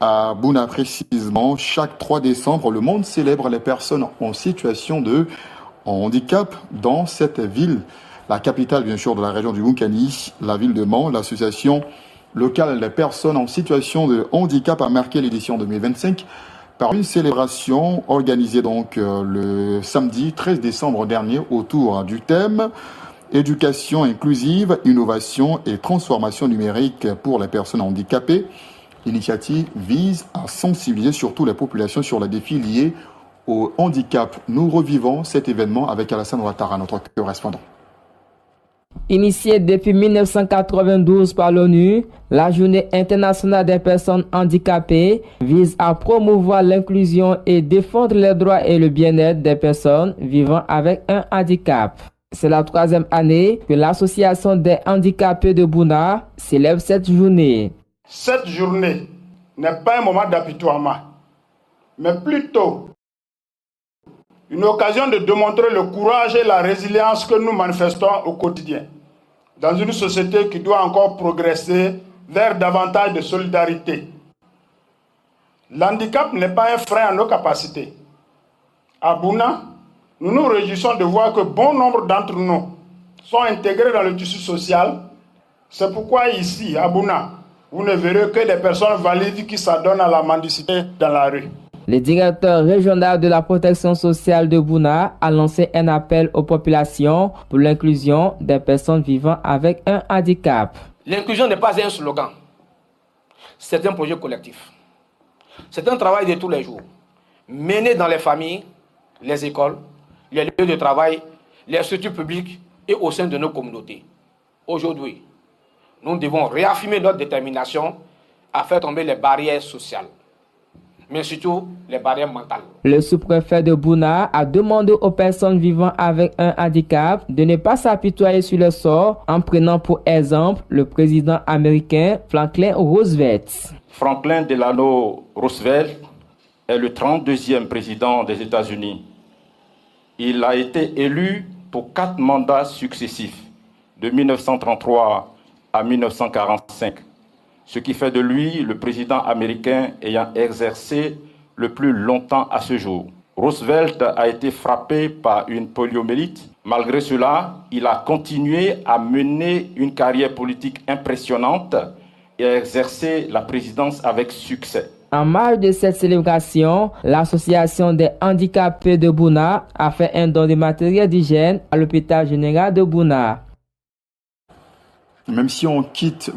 À Bouna précisément, chaque 3 décembre, le monde célèbre les personnes en situation de handicap dans cette ville. La capitale, bien sûr, de la région du Moukani, la ville de Mans, l'association locale des personnes en situation de handicap a marqué l'édition 2025 par une célébration organisée donc le samedi 13 décembre dernier autour du thème éducation inclusive, innovation et transformation numérique pour les personnes handicapées. L'initiative vise à sensibiliser surtout les populations sur les défis liés au handicap. Nous revivons cet événement avec Alassane Ouattara, notre correspondant. Initiée depuis 1992 par l'ONU, la Journée internationale des personnes handicapées vise à promouvoir l'inclusion et défendre les droits et le bien-être des personnes vivant avec un handicap. C'est la 3e année que l'Association des handicapés de Bouna célèbre cette journée. Cette journée n'est pas un moment d'apitoiement, mais plutôt une occasion de démontrer le courage et la résilience que nous manifestons au quotidien, dans une société qui doit encore progresser vers davantage de solidarité. L'handicap n'est pas un frein à nos capacités. À Bouna, nous nous réjouissons de voir que bon nombre d'entre nous sont intégrés dans le tissu social. C'est pourquoi ici, à Bouna, vous ne verrez que des personnes valides qui s'adonnent à la mendicité dans la rue. Le directeur régional de la protection sociale de Bouna a lancé un appel aux populations pour l'inclusion des personnes vivant avec un handicap. L'inclusion n'est pas un slogan, c'est un projet collectif. C'est un travail de tous les jours, mené dans les familles, les écoles, les lieux de travail, les structures publiques et au sein de nos communautés. Aujourd'hui, nous devons réaffirmer notre détermination à faire tomber les barrières sociales, mais surtout les barrières mentales. Le sous-préfet de Bouna a demandé aux personnes vivant avec un handicap de ne pas s'apitoyer sur le sort en prenant pour exemple le président américain Franklin Roosevelt. Franklin Delano Roosevelt est le 32e président des États-Unis. Il a été élu pour 4 mandats successifs, de 1933 à 1945. Ce qui fait de lui le président américain ayant exercé le plus longtemps à ce jour. Roosevelt a été frappé par une poliomyélite. Malgré cela, il a continué à mener une carrière politique impressionnante et à exercer la présidence avec succès. En marge de cette célébration, l'Association des handicapés de Bouna a fait un don de matériel d'hygiène à l'hôpital général de Bouna. Même si on quitte